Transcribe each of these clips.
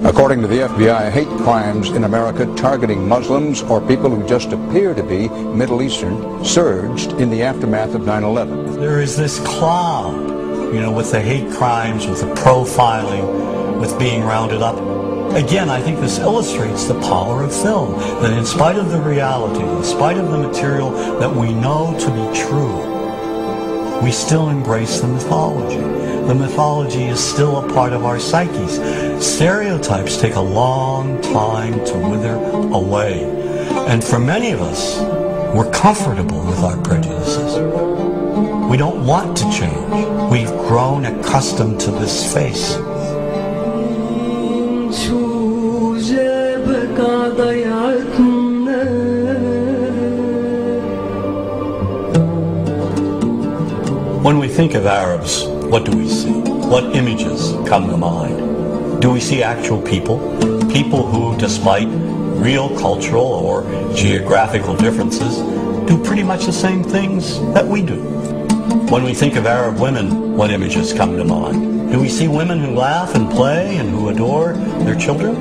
According to the FBI, hate crimes in America targeting Muslims or people who just appear to be Middle Eastern surged in the aftermath of 9/11. There is this cloud, with the hate crimes, with the profiling, with being rounded up. Again, I think this illustrates the power of film, that in spite of the reality, in spite of the material that we know to be true, we still embrace the mythology. The mythology is still a part of our psyches. Stereotypes take a long time to wither away. And for many of us, we're comfortable with our prejudices. We don't want to change. We've grown accustomed to this face. When we think of Arabs, what do we see? What images come to mind? Do we see actual people? People who, despite real cultural or geographical differences, do pretty much the same things that we do. When we think of Arab women, what images come to mind? Do we see women who laugh and play and who adore their children?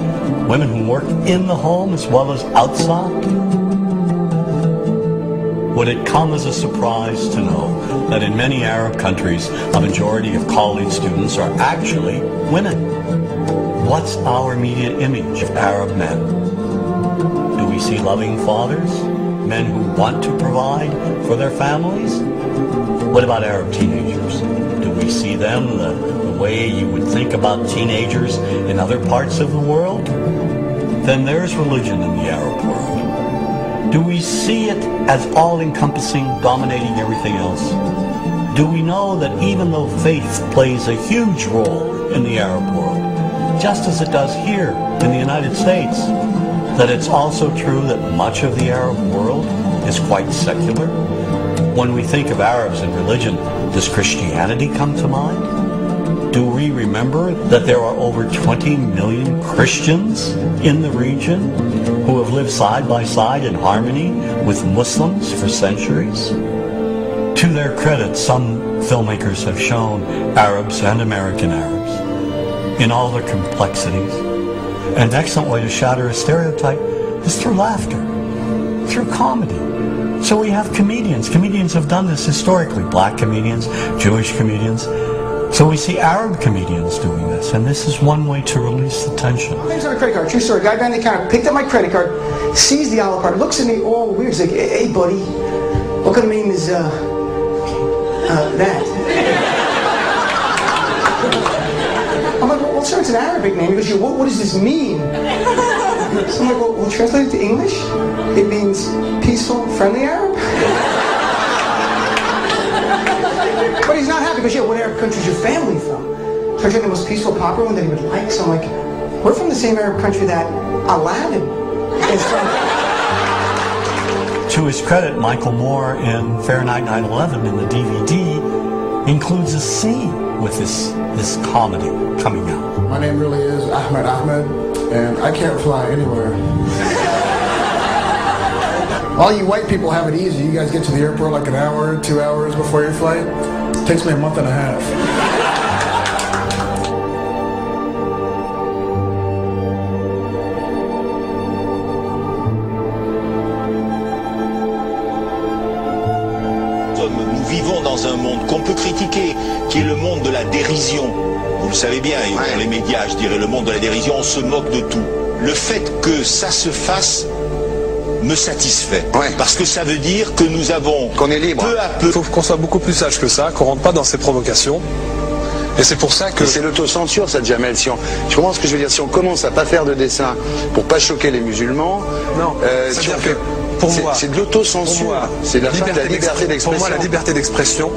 Women who work in the home as well as outside? Would it come as a surprise to know that in many Arab countries, a majority of college students are actually women? What's our immediate image of Arab men? Do we see loving fathers? Men who want to provide for their families? What about Arab teenagers? Do we see them the way you would think about teenagers in other parts of the world? Then there's religion in the Arab world. Do we see it as all-encompassing, dominating everything else? Do we know that even though faith plays a huge role in the Arab world, just as it does here in the United States, that it's also true that much of the Arab world is quite secular? When we think of Arabs and religion, does Christianity come to mind? Do we remember that there are over 20 million Christians in the region who have lived side by side in harmony with Muslims for centuries? To their credit, some filmmakers have shown Arabs and American Arabs in all their complexities. An excellent way to shatter a stereotype is through laughter, through comedy. So we have comedians. Comedians have done this historically. Black comedians, Jewish comedians. So we see Arab comedians doing this, and this is one way to release the tension. My name's on a credit card, true story. Guy behind the counter picked up my credit card, sees the Olive card, looks at me all weird. He's like, hey buddy, what kind of name is, that? I'm like, well sir, it's an Arabic name. He goes, what does this mean? So I'm like, well translate it to English? It means peaceful, friendly Arab? But he's not happy because, what Arab country is your family from? Turns out the most peaceful, popular one that he would like. So I'm like, we're from the same Arab country that Aladdin is from. To his credit, Michael Moore in Fahrenheit 9/11 in the DVD includes a scene with this comedy coming out. My name really is Ahmed, and I can't fly anywhere. All you white people have it easy. You guys get to the airport like an hour, 2 hours before your flight. It takes me a month and a half. Nous vivons dans un monde qu'on peut critiquer, qui est le monde de la dérision. Vous le savez bien, et dans les médias, je dirais le monde de la dérision, on se moque de tout. Le fait que ça se fasse me satisfait. Parce que ça veut dire que nous avons, qu'on est libre. Peu à peu... Il faut qu'on soit beaucoup plus sage que ça, qu'on rentre pas dans ces provocations. Et c'est pour ça que... C'est l'autocensure, ça, Jamel. Tu comprends ce que je veux dire? Si on commence à pas faire de dessin pour pas choquer les musulmans... Non, c'est-à-dire que... Pour moi, c'est de l'autocensure. C'est la fin de la liberté d'expression. Pour moi, la liberté d'expression,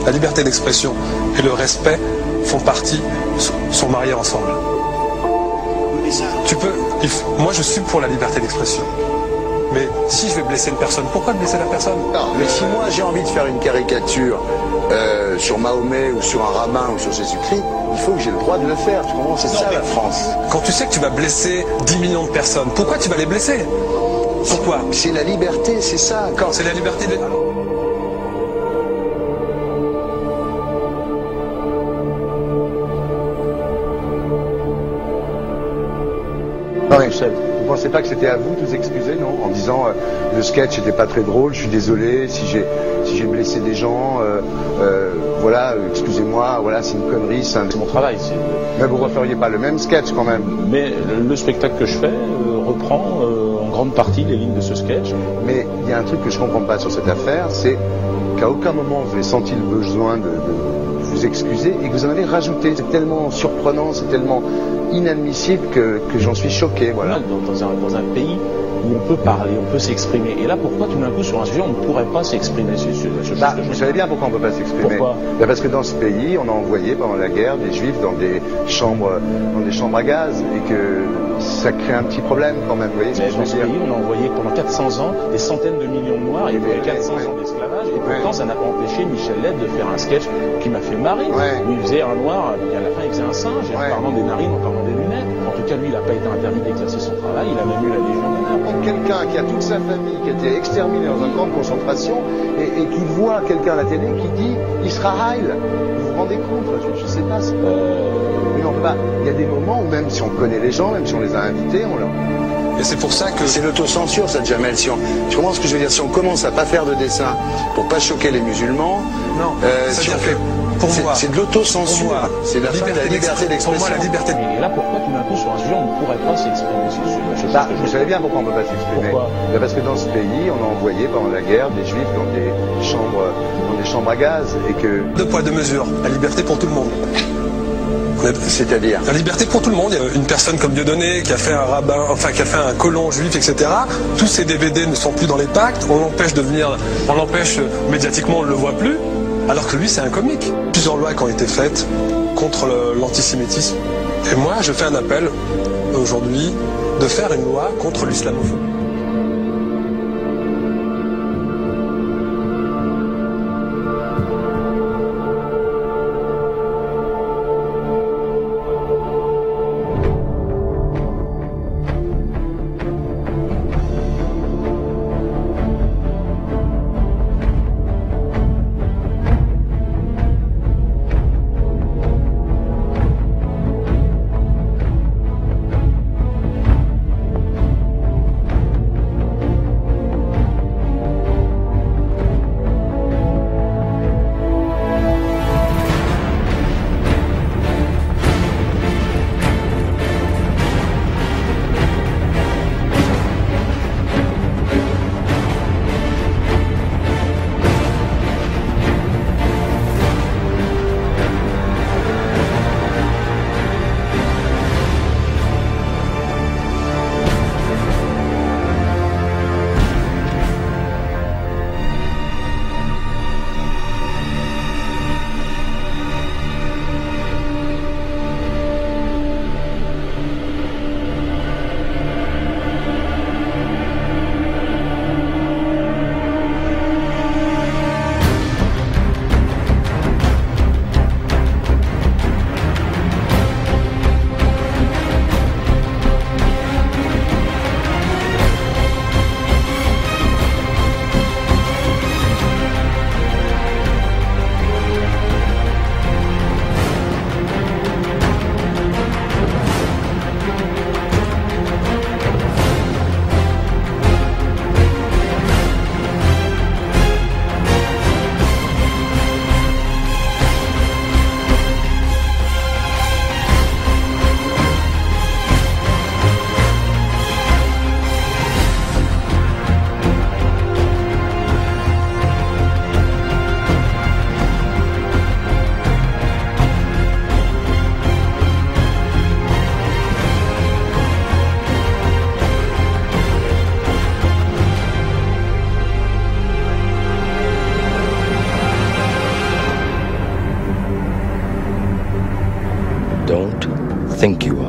la liberté d'expression et le respect font partie, sont mariés ensemble. Moi, je suis pour la liberté d'expression. Mais si je vais blesser une personne, pourquoi blesser la personne? Non, mais si moi j'ai envie de faire une caricature sur Mahomet ou sur un rabbin ou sur Jésus-Christ, il faut que j'ai le droit de le faire. Tu comprends? C'est ça la France. Quand tu sais que tu vas blesser 10 millions de personnes, pourquoi tu vas les blesser? Pourquoi? C'est la liberté, c'est ça. C'est la liberté de... Non, mais vous pensez pas que c'était à vous de vous excuser, non? En disant le sketch n'était pas très drôle, je suis désolé si j'ai blessé des gens, voilà, excusez-moi, voilà, c'est une connerie, c'est mon travail. Mais vous referiez pas le même sketch quand même? Mais le spectacle que je fais reprend en grande partie les lignes de ce sketch. Mais il y a un truc que je comprends pas sur cette affaire, c'est qu'à aucun moment vous avez senti le besoin de vous excuser et que vous en avez rajouté. C'est tellement surprenant, c'est tellement inadmissible que j'en suis choqué. Voilà. Dans un pays où on peut parler, on peut s'exprimer. Et là, pourquoi tout d'un coup, sur un sujet, on ne pourrait pas s'exprimer vous savez bien pourquoi on ne peut pas s'exprimer. Pourquoi? Parce que dans ce pays, on a envoyé pendant la guerre des juifs dans des chambres à gaz et que ça crée un petit problème quand même. Vous voyez ce que je veux dire? Dans ce pays, on a envoyé pendant 400 ans des centaines de millions de Noirs. Il y a eu 400 ans d'esclavage. Et pourtant, ça n'a pas empêché Michel Leb de faire un sketch qui m'a fait marrer. Où il faisait un noir, et à la fin, il faisait un singe, en parlant des narines, en parlant des lunettes. En tout cas, lui, il n'a pas été interdit d'exercer son travail. Il a même eu la Légion d'honneur. Quelqu'un qui a toute sa famille qui a été exterminée dans un camp de concentration et qui voit quelqu'un à la télé qui dit Israël, vous vous rendez compte? Je sais pas. Mais on peut pas. Il y a des moments où même si on connaît les gens, même si on les a invités, on leur... Et c'est pour ça que... C'est l'autocensure, ça, Jamel. Tu comprends ce que je veux dire? Si on commence à pas faire de dessin pour pas choquer les musulmans... Non, si on fait... C'est de l'autocensure. C'est la fin de la liberté d'expression. Pour moi, la liberté. Et là, pourquoi tout d'un coup, sur un sujet, on ne pourrait pas s'exprimer vous savez bien pourquoi on ne peut pas s'exprimer. Pourquoi? Parce que dans ce pays, on a envoyé pendant la guerre des juifs dans des chambres à gaz et que... Deux poids, deux mesures. La liberté pour tout le monde. C'est-à-dire? La liberté pour tout le monde. Il y a une personne comme Dieudonné qui a fait un rabbin, enfin qui a fait un colon juif, etc. Tous ces DVD ne sont plus dans les pactes. On l'empêche médiatiquement, on ne le voit plus. Alors que lui, c'est un comique. Plusieurs lois qui ont été faites contre l'antisémitisme. Et moi, je fais un appel aujourd'hui de faire une loi contre l'islamophobie. Don't think you